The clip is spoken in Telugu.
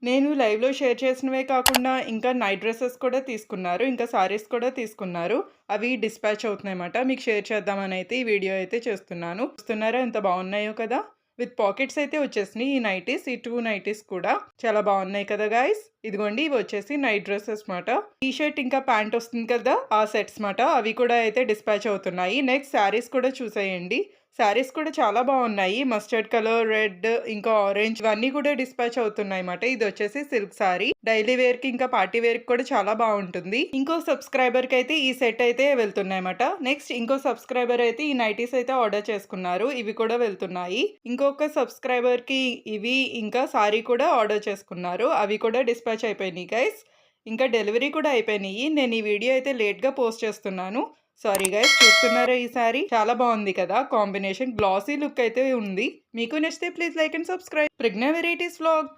నేను లైవ్‌లో షేర్ చేసినవే కాకుండా ఇంకా నైట్ డ్రెసెస్ కూడా తీసుకున్నారు. ఇంకా సారీస్ కూడా తీసుకున్నారు. అవి డిస్పాచ్ అవుతున్నాయన్నమాట. మీకు షేర్ చేద్దామనైతే ఈ వీడియో అయితే చేస్తున్నాను. చూస్తున్నారా ఎంత బాగున్నాయో కదా! విత్ పాకెట్స్ అయితే వచ్చేసినాయి. ఈ నైటీస్, ఈ 2 నైటీస్ కూడా చాలా బాగున్నాయి కదా గైస్! ఇదిగోండి ఇవి వచ్చేసి నైట్ డ్రెసెస్ మాట. టీ షర్ట్ ఇంకా ప్యాంట్ వస్తుంది కదా! ఆ సెట్స్ మాట. అవి కూడా అయితే డిస్పాచ్ అవుతున్నాయి. నెక్స్ట్ శారీస్ కూడా చూసేయండి. శారీస్ కూడా చాలా బాగున్నాయి. మస్టర్డ్ కలర్, రెడ్ ఇంకా ఆరెంజ్ ఇవన్నీ కూడా డిస్పాచ్ అవుతున్నాయన్నమాట. ఇది వచ్చేసి సిల్క్ సారీ. డైలీ వేర్ కి ఇంకా పార్టీ వేర్ కి కూడా చాలా బాగుంటుంది. ఇంకో సబ్స్క్రైబర్ కి అయితే ఈ సెట్ అయితే వెళ్తున్నాయన్నమాట. నెక్స్ట్ ఇంకో సబ్స్క్రైబర్ అయితే ఈ నైటీస్ అయితే ఆర్డర్ చేసుకున్నారు. ఇవి కూడా వెళ్తున్నాయి. ఇంకొక సబ్స్క్రైబర్ కి ఇవి ఇంకా సారీ కూడా ఆర్డర్ చేసుకున్నారు. అవి కూడా డిస్పాచ్ అయిపోయినాయి గైస్. ఇంకా డెలివరీ కూడా అయిపోయినాయి. నేను ఈ వీడియో అయితే లేట్‌గా పోస్ట్ చేస్తున్నాను. Sorry guys. చూస్తున్నారా ఈ సారీ? చాలా బాగుంది కదా! కాంబినేషన్ గ్లాసీ లుక్ అయితే ఉంది. మీకు నచ్చితే please like and subscribe. Pragna varieties vlog.